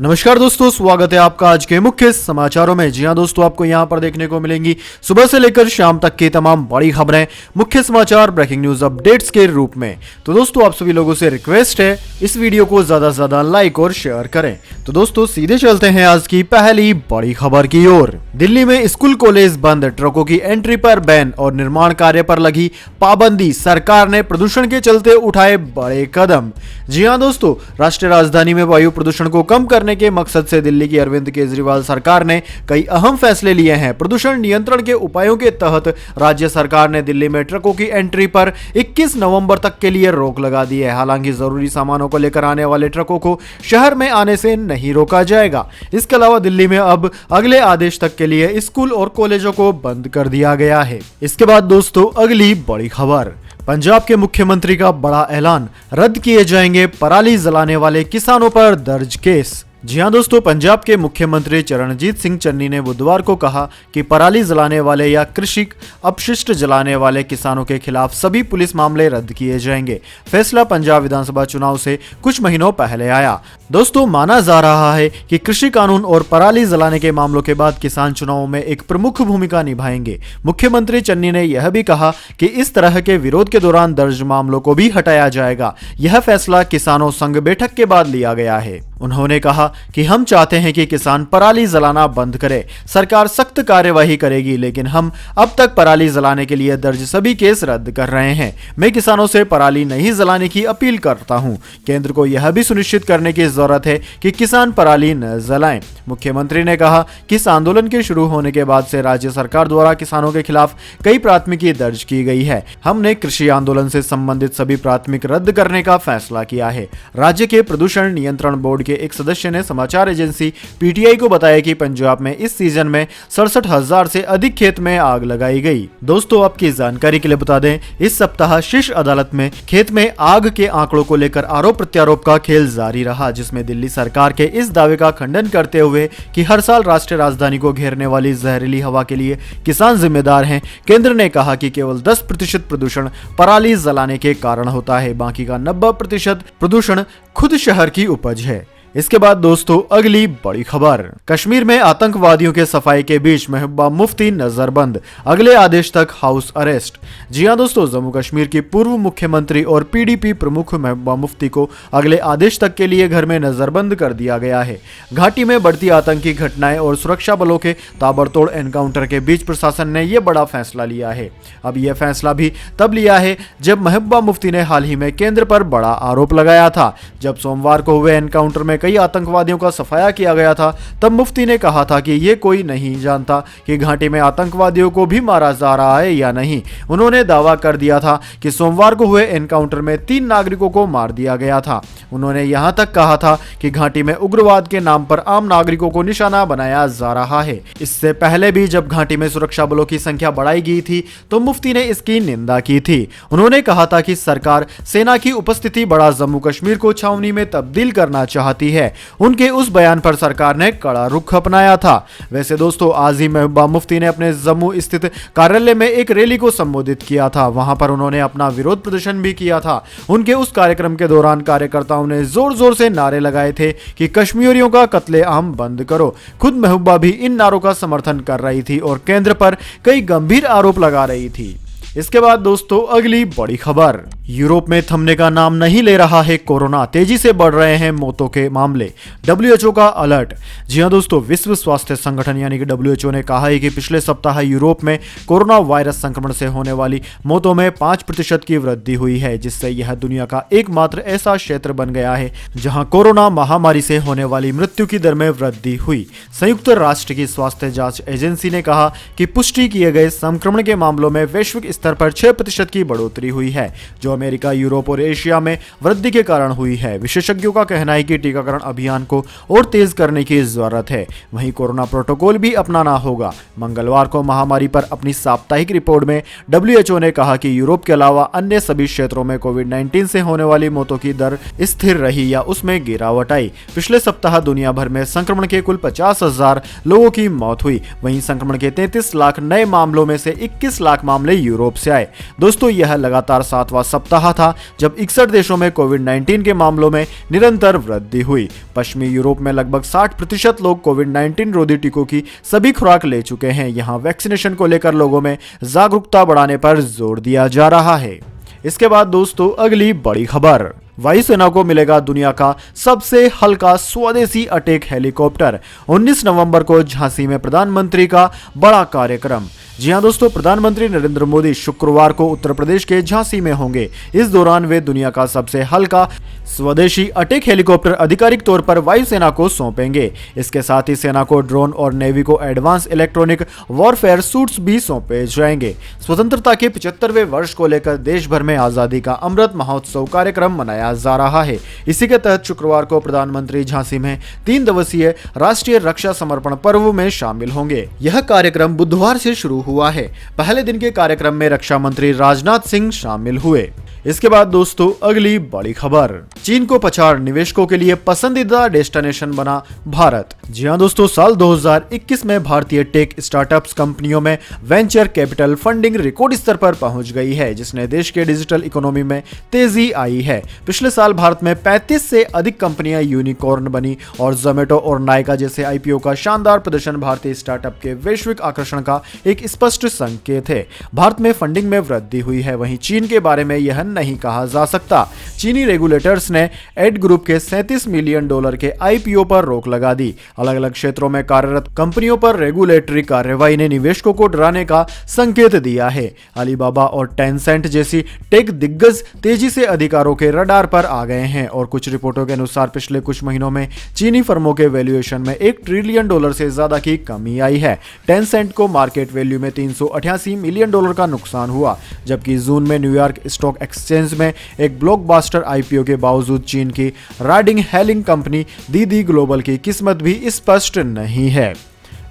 नमस्कार दोस्तों, स्वागत है आपका आज के मुख्य समाचारों में। जी हां दोस्तों, आपको यहां पर देखने को मिलेंगी सुबह से लेकर शाम तक की तमाम बड़ी खबरें, मुख्य समाचार, ब्रेकिंग न्यूज अपडेट्स के रूप में। तो दोस्तों, आप सभी लोगों से रिक्वेस्ट है इस वीडियो को ज्यादा से ज्यादा लाइक और शेयर करें। तो दोस्तों, सीधे चलते हैं आज की पहली बड़ी खबर की ओर। दिल्ली में स्कूल कॉलेज बंद, ट्रकों की एंट्री पर बैन और निर्माण कार्य पर लगी पाबंदी। सरकार ने प्रदूषण के चलते उठाए बड़े कदम। जी हां दोस्तों, राष्ट्रीय राजधानी में वायु प्रदूषण को कम करने के मकसद से दिल्ली की अरविंद केजरीवाल सरकार ने कई अहम फैसले लिए हैं। प्रदूषण नियंत्रण के उपायों के तहत राज्य सरकार ने दिल्ली में ट्रकों की एंट्री पर 21 नवंबर तक के लिए रोक लगा दी है। हालांकि जरूरी सामानों को लेकर आने वाले ट्रकों को शहर में आने से नहीं रोका जाएगा। इसके अलावा दिल्ली में अब अगले आदेश तक के लिए स्कूल और कॉलेजों को बंद कर दिया गया है। इसके बाद दोस्तों, अगली बड़ी खबर। पंजाब के मुख्यमंत्री का बड़ा ऐलान, रद्द किए जाएंगे पराली जलाने वाले किसानों पर दर्ज केस। जी हां दोस्तों, पंजाब के मुख्यमंत्री चरणजीत सिंह चन्नी ने बुधवार को कहा कि पराली जलाने वाले या कृषि अपशिष्ट जलाने वाले किसानों के खिलाफ सभी पुलिस मामले रद्द किए जाएंगे। फैसला पंजाब विधानसभा चुनाव से कुछ महीनों पहले आया। दोस्तों, माना जा रहा है कि कृषि कानून और पराली जलाने के मामलों के बाद किसान चुनावों में एक प्रमुख भूमिका निभाएंगे। मुख्यमंत्री चन्नी ने यह भी कहा कि इस तरह के विरोध के दौरान दर्ज मामलों को भी हटाया जाएगा। यह फैसला किसानों संघ बैठक के बाद लिया गया है। उन्होंने कहा कि हम चाहते हैं कि किसान पराली जलाना बंद करें। सरकार सख्त कार्यवाही करेगी, लेकिन हम अब तक पराली जलाने के लिए दर्ज सभी केस रद्द कर रहे हैं। मैं किसानों से पराली नहीं जलाने की अपील करता हूं। केंद्र को यह भी सुनिश्चित करने की जरूरत है कि किसान पराली न जलाएं। मुख्यमंत्री ने कहा कि इस आंदोलन के शुरू होने के बाद से राज्य सरकार द्वारा किसानों के खिलाफ कई प्राथमिकी दर्ज की गई है। हमने कृषि आंदोलन से संबंधित सभी प्राथमिक रद्द करने का फैसला किया है। राज्य के प्रदूषण नियंत्रण बोर्ड के एक सदस्य ने समाचार एजेंसी पीटीआई को बताया कि पंजाब में इस सीजन में 67,000 से अधिक खेत में आग लगाई गई। दोस्तों, आपकी जानकारी के लिए बता दें, इस सप्ताह शीर्ष अदालत में खेत में आग के आंकड़ों को लेकर आरोप प्रत्यारोप का खेल जारी रहा, जिसमें दिल्ली सरकार के इस दावे का खंडन करते हुए कि हर साल राष्ट्रीय राजधानी को घेरने वाली जहरीली हवा के लिए किसान जिम्मेदार हैं, केंद्र ने कहा कि केवल 10% प्रदूषण पराली जलाने के कारण होता है, बाकी का 90% प्रदूषण खुद शहर की उपज है। इसके बाद दोस्तों, अगली बड़ी खबर। कश्मीर में आतंकवादियों के सफाई के बीच महबूबा मुफ्ती नजरबंद, अगले आदेश तक हाउस अरेस्ट। जी हां दोस्तों, जम्मू कश्मीर की पूर्व मुख्यमंत्री और पीडीपी प्रमुख महबूबा मुफ्ती को अगले आदेश तक के लिए घर में नजरबंद कर दिया गया है। घाटी में बढ़ती आतंकी घटनाएं और सुरक्षा बलों के ताबड़तोड़ एनकाउंटर के बीच प्रशासन ने यह बड़ा फैसला लिया है। अब यह फैसला भी तब लिया है जब महबूबा मुफ्ती ने हाल ही में केंद्र पर बड़ा आरोप लगाया था। जब सोमवार को हुए एनकाउंटर में कई आतंकवादियों का सफाया किया गया था, तब मुफ्ती ने कहा था कि ये कोई नहीं जानता कि घाटी में आतंकवादियों को भी मारा जा रहा है या नहीं। उन्होंने दावा कर दिया था कि सोमवार को हुए एनकाउंटर में 3 नागरिकों को मार दिया गया था। उन्होंने यहां तक कहा था कि घाटी में उग्रवाद के नाम पर आम नागरिकों को निशाना बनाया जा रहा है। इससे पहले भी जब घाटी में सुरक्षा बलों की संख्या बढ़ाई गई थी, तो मुफ्ती ने इसकी निंदा की थी। उन्होंने कहा था कि सरकार सेना की उपस्थिति बढ़ा जम्मू कश्मीर को छावनी में तब्दील करना चाहती है। उनके उस बयान पर सरकार ने कड़ा रुख अपनाया था। वैसे दोस्तों, आज ही महबूबा मुफ्ती ने अपने जम्मू स्थित कार्यालय में एक रैली को संबोधित किया था। वहां पर उन्होंने अपना विरोध प्रदर्शन भी किया था। उनके उस कार्यक्रम के दौरान कार्यकर्ताओं ने जोर जोर से नारे लगाए थे कि कश्मीरियों का कत्लेआम बंद करो। खुद महबूबा भी इन नारों का समर्थन कर रही थी और केंद्र पर कई गंभीर आरोप लगा रही थी। इसके बाद दोस्तों, अगली बड़ी खबर। यूरोप में थमने का नाम नहीं ले रहा है कोरोना, तेजी से बढ़ रहे हैं मौतों के मामले। डब्ल्यूएचओ का अलर्ट। जी हां दोस्तों, विश्व स्वास्थ्य संगठन यानी कि डब्ल्यूएचओ ने कहा है कि पिछले सप्ताह यूरोप में कोरोना वायरस संक्रमण से होने वाली मौतों में 5% की वृद्धि हुई है, जिससे यह दुनिया का एकमात्र ऐसा क्षेत्र बन गया है जहां कोरोना महामारी से होने वाली मृत्यु की दर में वृद्धि हुई। संयुक्त राष्ट्र की स्वास्थ्य जांच एजेंसी ने कहा कि पुष्टि किए गए संक्रमण के मामलों में वैश्विक स्तर पर 6% की बढ़ोतरी हुई है, जो अमेरिका, यूरोप और एशिया में वृद्धि के कारण हुई है। विशेषज्ञों का कहना है कि टीकाकरण अभियान को और तेज करने की जरूरत है। वहीं कोरोना प्रोटोकॉल भी अपनाना होगा। मंगलवार को महामारी पर अपनी साप्ताहिक रिपोर्ट में डब्ल्यूएचओ ने कहा कि यूरोप के अलावा अन्य सभी क्षेत्रों में कोविड-19 से होने वाली मौतों की दर स्थिर रही या उसमें गिरावट आई। पिछले सप्ताह दुनिया भर में संक्रमण के कुल 50,000 लोगों की मौत हुई। वहीं संक्रमण के 33 लाख नए मामलों में से 21 लाख मामले यूरोप से आए। दोस्तों यह लगातार 7वां सप्ताह था जब 61 देशों में कोविड-19 के मामलों में निरंतर वृद्धि हुई। पश्चिमी यूरोप में लगभग 60% लोग कोविड-19 रोधी टीकों की सभी खुराक ले चुके हैं। यहाँ वैक्सीनेशन को लेकर लोगों में जागरूकता बढ़ाने पर जोर दिया जा रहा है। इसके बाद दोस्तों अगली बड़ी खबर, वायुसेना को मिलेगा दुनिया का सबसे हल्का स्वदेशी अटैक हेलीकॉप्टर। 19 नवंबर को झांसी में प्रधानमंत्री का बड़ा कार्यक्रम। जी हां दोस्तों, प्रधानमंत्री नरेंद्र मोदी शुक्रवार को उत्तर प्रदेश के झांसी में होंगे। इस दौरान वे दुनिया का सबसे हल्का स्वदेशी अटैक हेलीकॉप्टर आधिकारिक तौर पर वायुसेना को सौंपेंगे। इसके साथ ही सेना को ड्रोन और नेवी को एडवांस इलेक्ट्रॉनिक वॉरफेयर सूट्स भी सौंपे जाएंगे। स्वतंत्रता के 75वें वर्ष को लेकर देश भर में आजादी का अमृत महोत्सव कार्यक्रम मनाया जा रहा है। इसी के तहत शुक्रवार को प्रधानमंत्री झांसी में 3 दिवसीय राष्ट्रीय रक्षा समर्पण पर्व में शामिल होंगे। यह कार्यक्रम बुधवार से शुरू हुआ है। पहले दिन के कार्यक्रम में रक्षा मंत्री राजनाथ सिंह शामिल हुए। इसके बाद दोस्तों अगली बड़ी खबर, चीन को पछाड़ निवेशकों के लिए पसंदीदा डेस्टिनेशन बना भारत। जी हां दोस्तों, साल 2021 में भारतीय टेक स्टार्टअप्स कंपनियों में वेंचर कैपिटल फंडिंग रिकॉर्ड स्तर पर पहुंच गई है, जिसने देश के डिजिटल इकोनॉमी में तेजी आई है। पिछले साल भारत में 35 से अधिक कंपनियां यूनिकॉर्न बनी और जोमेटो और नायका जैसे आईपीओ का शानदार प्रदर्शन भारतीय स्टार्टअप के वैश्विक आकर्षण का एक स्पष्ट संकेत है। भारत में फंडिंग में वृद्धि हुई है। वहीं चीन के बारे में यह नहीं कहा जा सकता। चीनी रेगुलेटर्स ने एड ग्रुप के $37 मिलियन के आईपीओ पर रोक लगा दी। अलग अलग क्षेत्रों में कार्यरत कंपनियों पर रेगुलेटरी कार्रवाई ने निवेशकों को डराने का संकेत दिया है। अलीबाबा और टेंसेंट जैसी टेक दिग्गज तेजी से अधिकारों के रडार पर आ गए हैं और कुछ रिपोर्टों के अनुसार पिछले कुछ महीनों में चीनी फर्मों के वैल्यूएशन में $1 ट्रिलियन से ज्यादा की कमी आई है। टेंसेंट को मार्केट वैल्यू में $388 मिलियन का नुकसान हुआ, जबकि जून में न्यूयॉर्क स्टॉक एक्सचेंज में एक ब्लॉकबस्टर आईपीओ के बावजूद चीन की राइडिंग हेलिंग कंपनी दीदी ग्लोबल की किस्मत भी स्पष्ट नहीं है।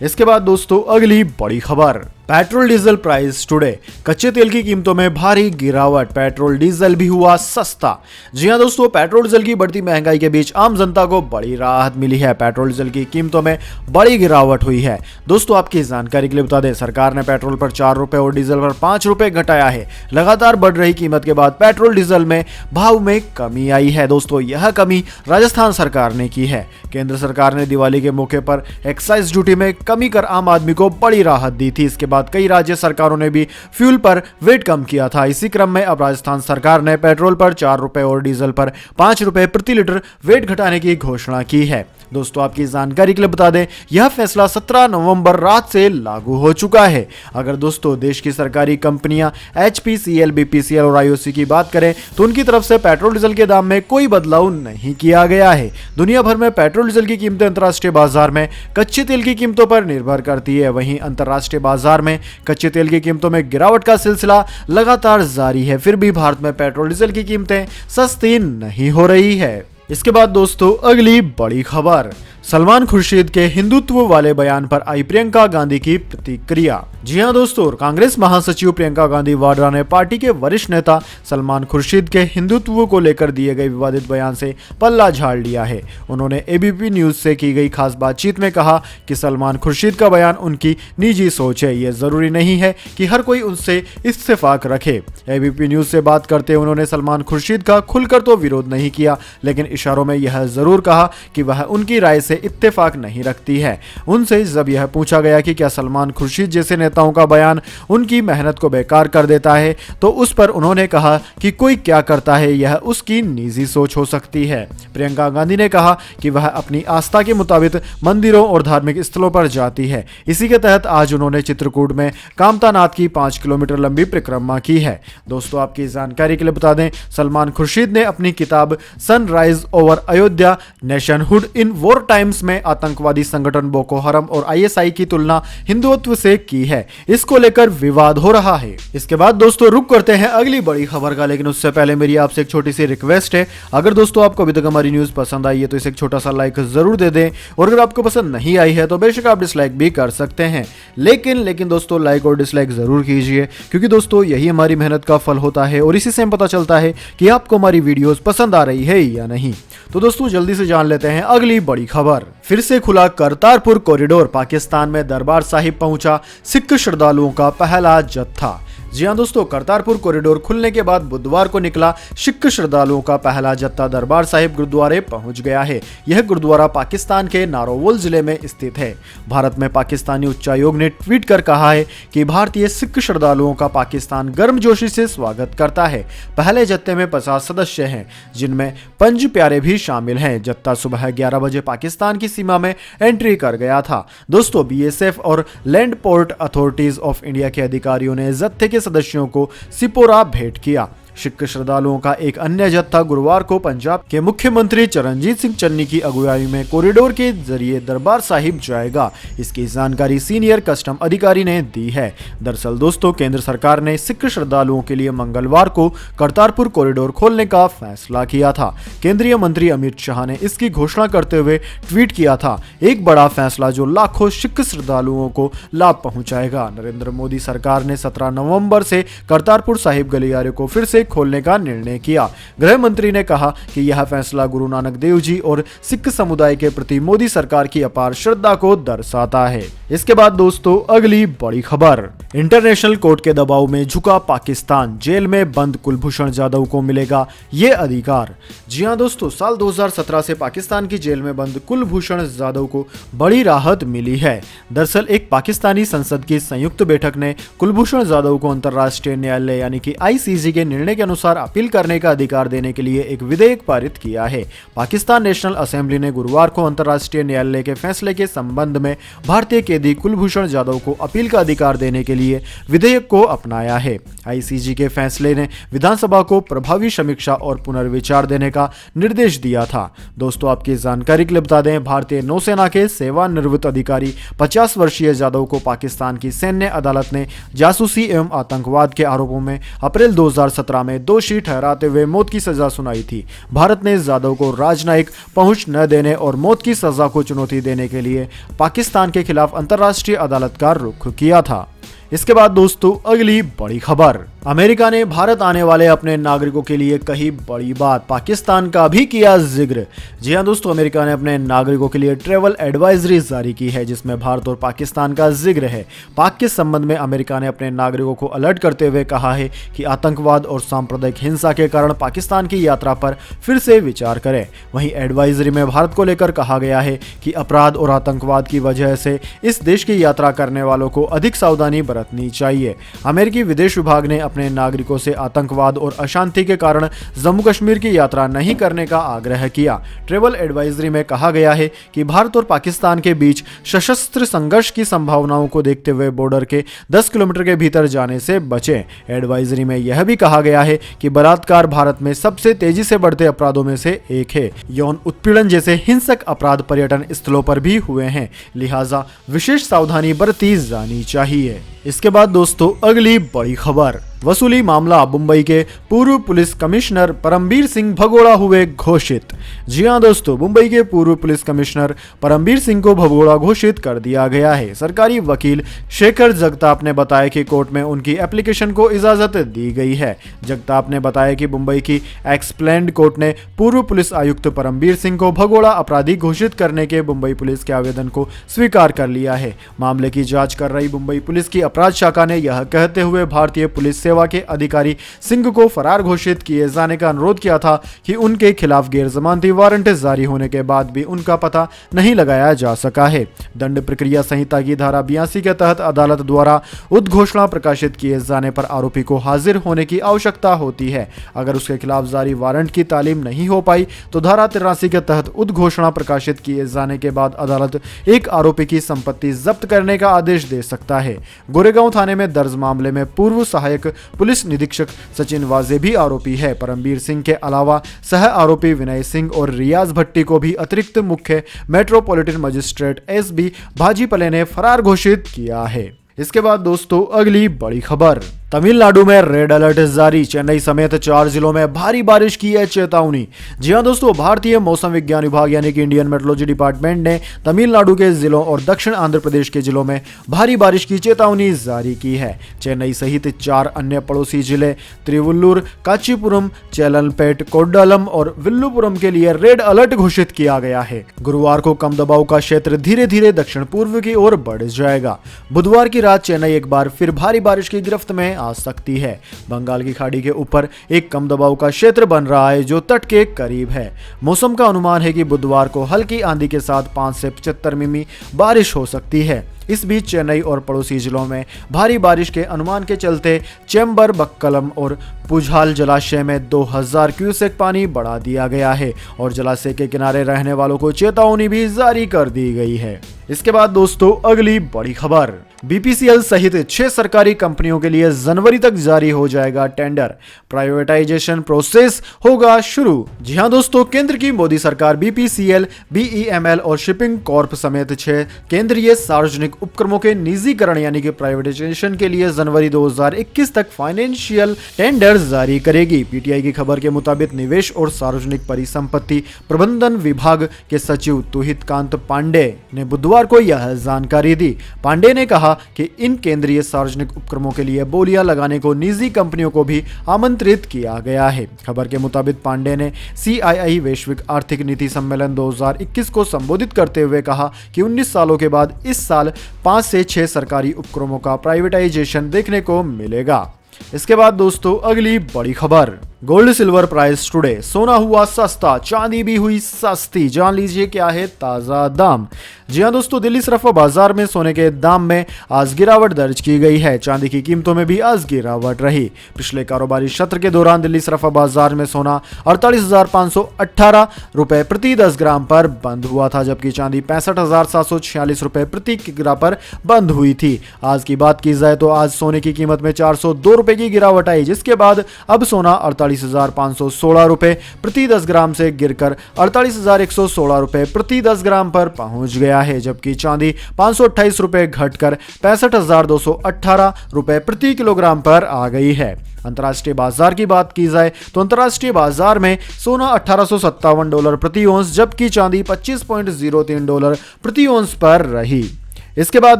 इसके बाद दोस्तों अगली बड़ी खबर, पेट्रोल डीजल प्राइस टुडे, कच्चे तेल की कीमतों में भारी गिरावट, पेट्रोल डीजल भी हुआ सस्ता। जी हां दोस्तों, पेट्रोल डीजल की बढ़ती महंगाई के बीच आम जनता को बड़ी राहत मिली है। पेट्रोल डीजल की कीमतों में बड़ी गिरावट हुई है। दोस्तों आपकी जानकारी के लिए बता दें, सरकार ने पेट्रोल पर 4 रुपए और डीजल पर 5 रुपए घटाया है। लगातार बढ़ रही कीमत के बाद पेट्रोल डीजल में भाव में कमी आई है। दोस्तों यह कमी राजस्थान सरकार ने की है। केंद्र सरकार ने दिवाली के मौके पर एक्साइज ड्यूटी में कमी कर आम आदमी को बड़ी राहत दी थी। इसके बाद कई राज्य सरकारों ने भी फ्यूल पर वेट कम किया था। इसी क्रम में अब राजस्थान सरकार ने पेट्रोल पर 4 रुपए और डीजल पर 5 रुपए प्रति लीटर वेट घटाने की घोषणा की है। दोस्तों आपकी जानकारी के लिए बता दें, यह फैसला 17 नवंबर रात से लागू हो चुका है। अगर दोस्तों देश की सरकारी कंपनियां HPCL, BPCL और IOC की बात करें तो उनकी तरफ से पेट्रोल डीजल के दाम में कोई बदलाव नहीं किया गया है। दुनिया भर में पेट्रोल डीजल की कीमतें अंतर्राष्ट्रीय बाजार में कच्चे तेल की कीमतों पर निर्भर करती है। वहीं अंतर्राष्ट्रीय बाजार में कच्चे तेल की कीमतों में गिरावट का सिलसिला लगातार जारी है। फिर भी भारत में पेट्रोल डीजल की कीमतें सस्ती नहीं हो रही है। इसके बाद दोस्तों अगली बड़ी खबर, सलमान खुर्शीद के हिंदुत्व वाले बयान पर आई प्रियंका गांधी की प्रतिक्रिया। जी हां दोस्तों, कांग्रेस महासचिव प्रियंका गांधी वाड्रा ने पार्टी के वरिष्ठ नेता सलमान खुर्शीद के हिंदुत्व को लेकर दिए गए विवादित बयान से पल्ला झाड़ लिया है। उन्होंने ABP न्यूज से की गई खास बातचीत में कहा कि सलमान खुर्शीद का बयान उनकी निजी सोच है। यह जरूरी नहीं है कि हर कोई उनसे इत्तेफाक रखे। ABP न्यूज से बात करते हुए उन्होंने सलमान खुर्शीद का खुलकर तो विरोध नहीं किया, लेकिन इशारों में यह जरूर कहा कि वह उनकी राय से इत्तेफाक नहीं रखती है। उनसे जब यह पूछा गया कि क्या सलमान खुर्शीद जैसे नेताओं का बयान उनकी मेहनत को बेकार कर देता है, तो उस पर उन्होंने कहा कि कोई क्या करता है यह उसकी निजी सोच हो सकती है। प्रियंका गांधी ने कहा कि वह अपनी आस्था के मुताबिक मंदिरों और धार्मिक स्थलों पर जाती है। इसी के तहत आज उन्होंने चित्रकूट में कामतानाथ की 5 किलोमीटर लंबी परिक्रमा की है। दोस्तों आपकी जानकारी के लिए बता दें, सलमान खुर्शीद ने अपनी किताब sunrise over Ayodhya nationhood in war times में आतंकवादी संगठन बोको हरम और ISI की तुलना हिंदुत्व से की है। इसको लेकर विवाद हो रहा है। इसके बाद दोस्तों रुक करते हैं अगली बड़ी खबर का, लेकिन उससे पहले मेरी आपसे एक छोटी सी रिक्वेस्ट है। अगर दोस्तों आपको अभी तक हमारी न्यूज पसंद आई है तो इसे एक छोटा सा लाइक जरूर दे दें, और अगर आपको पसंद नहीं आई है तो बेशक आप डिसलाइक भी कर सकते हैं। लेकिन दोस्तों लाइक और डिसलाइक जरूर कीजिए, क्योंकि दोस्तों यही हमारी मेहनत का फल होता है और इसी से हमें पता चलता है कि आपको हमारी वीडियोस पसंद आ रही है या नहीं। तो दोस्तों जल्दी से जान लेते हैं अगली बड़ी खबर। फिर से खुला करतारपुर कॉरिडोर, पाकिस्तान में दरबार साहिब पहुंचा सिख श्रद्धालुओं का पहला जत्था। जी हां दोस्तों, करतारपुर कॉरिडोर खुलने के बाद बुधवार को निकला सिख श्रद्धालुओं का पहला जत्था दरबार साहिब गुरुद्वारे पहुंच गया है। यह गुरुद्वारा पाकिस्तान के नारोवल जिले में स्थित है। भारत में पाकिस्तानी उच्चायोग ने ट्वीट कर कहा है कि भारतीय सिख श्रद्धालुओं का पाकिस्तान गर्मजोशी से स्वागत करता है। पहले जत्थे में 50 सदस्य हैं, जिनमें पंज प्यारे भी शामिल हैं। जत्था सुबह 11 बजे पाकिस्तान की सीमा में एंट्री कर गया था। दोस्तों, बीएसएफ और land port authorities of India के अधिकारियों ने जत्थे के सदस्यों को सिपोरा भेंट किया। सिख श्रद्धालुओं का एक अन्य जत्था गुरुवार को पंजाब के मुख्यमंत्री चरणजीत सिंह चन्नी की अगुवाई में कॉरिडोर के जरिए दरबार साहिब जाएगा। इसकी जानकारी सीनियर कस्टम अधिकारी ने दी है। दरअसल दोस्तों, केंद्र सरकार ने सिख श्रद्धालुओं के लिए मंगलवार को करतारपुर कॉरिडोर खोलने का फैसला किया था। केंद्रीय मंत्री अमित शाह ने इसकी घोषणा करते हुए ट्वीट किया था, एक बड़ा फैसला जो लाखों सिख श्रद्धालुओं को लाभ पहुंचाएगा। नरेंद्र मोदी सरकार ने 17 नवंबर से करतारपुर साहिब गलियारे को फिर से खोलने का निर्णय किया। गृह मंत्री ने कहा कि यह फैसला गुरु नानक देव जी और सिख समुदाय के प्रति मोदी सरकार की अपार श्रद्धा को दर्शाता है। इसके बाद दोस्तों, अगली बड़ी खबर, इंटरनेशनल कोर्ट के दबाव में झुका पाकिस्तान, जेल में बंद कुलभूषण जाधव को मिलेगा ये अधिकार। जी हां दोस्तों, साल 2017 से पाकिस्तान की जेल में बंद कुलभूषण जाधव को बड़ी राहत मिली है। दरअसल एक पाकिस्तानी संसद की संयुक्त बैठक ने कुलभूषण जाधव को अंतर्राष्ट्रीय न्यायालय यानी कि आईसीजे के निर्णय के अनुसार अपील करने का अधिकार देने के लिए एक विधेयक पारित किया है। पाकिस्तान नेशनल असेंबली ने गुरुवार को अंतर्राष्ट्रीय न्यायालय के फैसले के संबंध में भारतीय कैदी कुलभूषण जाधव को अपील का अधिकार देने के लिए विधेयक को अपनाया है। आईसीजे के फैसले ने विधानसभा को प्रभावी समीक्षा और पुनर्विचार देने का निर्देश दिया था। दोस्तों, आपकी जानकारी के लिए बता दें, भारतीय नौसेना के सेवानिवृत्त अधिकारी 50 वर्षीय जाधव को पाकिस्तान की सैन्य अदालत ने जासूसी एवं आतंकवाद के आरोपों में अप्रैल 2017 में दोषी ठहराते हुए मौत की सजा सुनाई थी। भारत ने जाधव को राजनयिक पहुंच न देने और मौत की सजा को चुनौती देने के लिए पाकिस्तान के खिलाफ अंतर्राष्ट्रीय अदालत का रुख किया था। इसके बाद दोस्तों, अगली बड़ी खबर, अमेरिका ने भारत आने वाले अपने नागरिकों के लिए कही बड़ी बात, पाकिस्तान का भी किया जिक्र। जी हां दोस्तों, अमेरिका ने अपने नागरिकों के लिए ट्रैवल एडवाइजरी जारी की है, जिसमें भारत और पाकिस्तान का जिक्र है। पाक के संबंध में अमेरिका ने अपने नागरिकों को अलर्ट करते हुए कहा है कि आतंकवाद और सांप्रदायिक हिंसा के कारण पाकिस्तान की यात्रा पर फिर से विचार करें। वहीं एडवाइजरी में भारत को लेकर कहा गया है कि अपराध और आतंकवाद की वजह से इस देश की यात्रा करने वालों को अधिक सावधानी बरतनी चाहिए। अमेरिकी विदेश विभाग ने अपने नागरिकों से आतंकवाद और अशांति के कारण जम्मू कश्मीर की यात्रा नहीं करने का आग्रह किया। ट्रैवल एडवाइजरी में कहा गया है कि भारत और पाकिस्तान के बीच सशस्त्र संघर्ष की संभावनाओं को देखते हुए बॉर्डर के 10 किलोमीटर के भीतर जाने से बचें। एडवाइजरी में यह भी कहा गया है कि बलात्कार भारत में सबसे तेजी से बढ़ते अपराधों में से एक है। यौन उत्पीड़न जैसे हिंसक अपराध पर्यटन स्थलों पर भी हुए हैं, लिहाजा विशेष सावधानी बरती जानी चाहिए। इसके बाद दोस्तों, अगली बड़ी खबर, वसूली मामला, मुंबई के पूर्व पुलिस कमिश्नर परमबीर सिंह भगोड़ा हुए घोषित। जी हां दोस्तों, मुंबई के पूर्व पुलिस कमिश्नर परमबीर सिंह को भगोड़ा घोषित कर दिया गया है। सरकारी वकील शेखर जगताप ने बताया कि कोर्ट में उनकी एप्लीकेशन को इजाजत दी गई है। जगताप ने बताया कि मुंबई की एक्सप्लेन्ड कोर्ट ने पूर्व पुलिस आयुक्त परमबीर सिंह को भगोड़ा अपराधी घोषित करने के मुंबई पुलिस के आवेदन को स्वीकार कर लिया है। मामले की जांच कर रही मुंबई पुलिस की अपराध शाखा ने यह कहते हुए भारतीय पुलिस सेवा के अधिकारी सिंह को फरार घोषित किए जाने का अनुरोध किया था कि उनके खिलाफ गैर जमानती वारंट जारी होने के बाद भी उनका पता नहीं लगाया जा सका है। दंड प्रक्रिया संहिता की धारा 82 के तहत अदालत द्वारा उद्घोषणा प्रकाशित किए जाने पर आरोपी को हाजिर होने की आवश्यकता होती है। अगर उसके खिलाफ जारी वारंट की तालीम नहीं हो पाई तो धारा 83 के तहत उद्घोषणा प्रकाशित किए जाने के बाद अदालत एक आरोपी की संपत्ति जब्त करने का आदेश दे सकता है। गोरेगांव थाने में दर्ज मामले में पूर्व सहायक पुलिस निरीक्षक सचिन वाजे भी आरोपी है। परमबीर सिंह के अलावा सह आरोपी विनय सिंह और रियाज भट्टी को भी अतिरिक्त मुख्य मेट्रोपॉलिटन मजिस्ट्रेट एसबी भाजीपले ने फरार घोषित किया है। इसके बाद दोस्तों, अगली बड़ी खबर, तमिलनाडु में रेड अलर्ट जारी, चेन्नई समेत 4 जिलों में भारी बारिश की है चेतावनी। जी हां दोस्तों, भारतीय मौसम विज्ञान विभाग यानी कि इंडियन मेट्रोलॉजी डिपार्टमेंट ने तमिलनाडु के जिलों और दक्षिण आंध्र प्रदेश के जिलों में भारी बारिश की चेतावनी जारी की है। चेन्नई सहित 4 अन्य पड़ोसी जिले तिरुवल्लुर, कांचीपुरम, चेलनपेट, कोड्डालम और विल्लुपुरम के लिए रेड अलर्ट घोषित किया गया है। गुरुवार को कम दबाव का क्षेत्र धीरे धीरे दक्षिण पूर्व की ओर बढ़ जाएगा। बुधवार की रात चेन्नई एक बार फिर भारी बारिश की गिरफ्त में आ सकती है। बंगाल की खाड़ी के ऊपर एक कम दबाव का क्षेत्र बन रहा है जो तट के करीब है। मौसम का अनुमान है कि बुधवार को हल्की आंधी के साथ 5 से 75 मिमी बारिश हो सकती है। इस बीच चेन्नई और पड़ोसी जिलों में भारी बारिश के अनुमान के चलते चेंबर बक्कलम और पुझाल जलाशय में 2000 क्यूसेक पानी बढ़ा दिया गया है और जलाशय के किनारे रहने वालों को चेतावनी भी जारी कर दी गई है। इसके बाद दोस्तों अगली बड़ी खबर, बीपीसीएल सहित 6 सरकारी कंपनियों के लिए जनवरी तक जारी हो जाएगा टेंडर, प्राइवेटाइजेशन प्रोसेस होगा शुरू। जी हां दोस्तों, केंद्र की मोदी सरकार बीपीसीएल, बीईएमएल और शिपिंग कॉर्प समेत 6 केंद्रीय सार्वजनिक उपक्रमों के निजीकरण यानी कि प्राइवेटाइजेशन के लिए जनवरी 2021 तक फाइनेंशियल टेंडर जारी करेगी। पीटीआई की खबर के मुताबिक निवेश और सार्वजनिक परिसंपत्ति प्रबंधन विभाग के सचिव तुहित कांत पांडे ने बुधवार को यह जानकारी दी। पांडे ने कहा कि इन केंद्रीय सार्वजनिक उपक्रमों के लिए बोलियां लगाने को निजी कंपनियों को भी आमंत्रित किया गया है। खबर के मुताबिक पांडे ने सीआईआई वैश्विक आर्थिक नीति सम्मेलन 2021 को संबोधित करते हुए कहा कि 19 सालों के बाद इस साल 5 से 6 सरकारी उपक्रमों का प्राइवेटाइजेशन देखने को मिलेगा। इसके बाद दोस्तों अगली बड़ी खबर, गोल्ड सिल्वर प्राइस टुडे, सोना हुआ सस्ता, चांदी भी हुई सस्ती। जान लीजिए क्या है ताजा दाम। जी हां दोस्तों, दिल्ली सराफा बाजार में सोने के दाम में आज गिरावट दर्ज की गई है। चांदी की कीमतों में भी आज गिरावट रही। पिछले कारोबारी सत्र के दौरान दिल्ली सराफा बाजार में सोना 48,518 रुपए प्रति 10 ग्राम पर बंद हुआ था, जबकि चांदी 65,746 रुपए प्रति किग्रा पर बंद हुई थी। आज की बात की जाए तो आज सोने की कीमत में 402 रुपए की गिरावट आई, जिसके बाद अब सोना 48,516 रुपए प्रति 10 ग्राम से गिरकर 48,116 रुपए प्रति 10 ग्राम पर पहुंच गया है, जबकि चांदी 528 रुपए घटकर 65,218 रुपए प्रति किलोग्राम पर आ गई है। अंतर्राष्ट्रीय बाजार की बात की जाए तो अंतर्राष्ट्रीय बाजार में सोना $1857 प्रति औंस जबकि चांदी $25.03 प्रति औंस पर रही। इसके बाद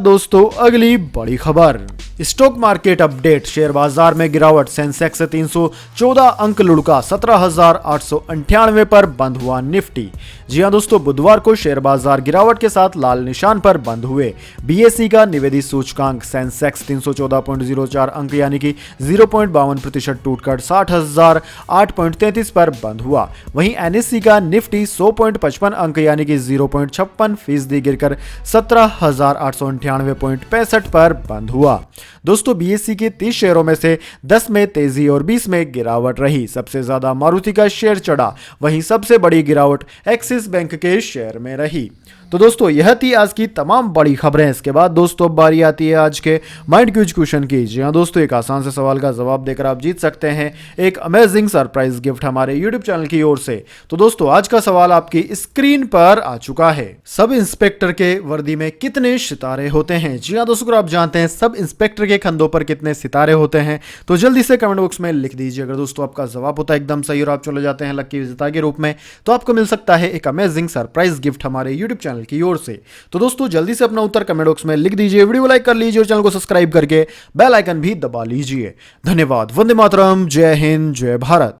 दोस्तों अगली बड़ी खबर, स्टॉक मार्केट अपडेट, शेयर बाजार में गिरावट, सेंसेक्स 314 अंक लुढ़का 17,898 पर बंद हुआ निफ्टी। जी हां दोस्तों, बुधवार को शेयर बाजार गिरावट के साथ लाल निशान पर बंद हुए। बीएसई का निवेदित सूचकांक सेंसेक्स 314.04 अंक यानी कि 0.52% टूटकर 60,008.33 पर बंद हुआ। वहीं एनएससी का निफ्टी 100.55 अंक यानी कि 0.56% गिरकर 17,898.65 पर बंद हुआ। दोस्तों बीएसई के 30 शेयरों में से 10 में तेजी और 20 में गिरावट रही। सबसे ज्यादा मारुति का शेयर चढ़ा, वहीं सबसे बड़ी गिरावट एक्सिस बैंक के शेयर में रही। तो दोस्तों यह थी आज की तमाम बड़ी खबरें। इसके बाद दोस्तों बारी आती है आज के माइंड क्विज क्वेश्चन की। जी हाँ दोस्तों, एक आसान से सवाल का जवाब देकर आप जीत सकते हैं एक अमेजिंग सरप्राइज गिफ्ट हमारे यूट्यूब चैनल की ओर से। तो दोस्तों आज का सवाल आपकी स्क्रीन पर आ चुका है। सब इंस्पेक्टर के वर्दी में कितने सितारे होते हैं? जी हाँ दोस्तों, आप जानते हैं सब इंस्पेक्टर के कंधों पर कितने सितारे होते हैं? तो जल्दी से कमेंट बॉक्स में लिख दीजिए। अगर दोस्तों आपका जवाब होता है एकदम सही और आप चले जाते हैं लकी विजेता के रूप में, तो आपको मिल सकता है एक अमेजिंग सरप्राइज गिफ्ट हमारे यूट्यूब चैनल की ओर से। तो दोस्तों जल्दी से अपना उत्तर कमेंट बॉक्स में लिख दीजिए, वीडियो लाइक कर लीजिए और चैनल को सब्सक्राइब करके बेल आइकन भी दबा लीजिए। धन्यवाद। वंदे मातरम, जय हिंद, जय भारत।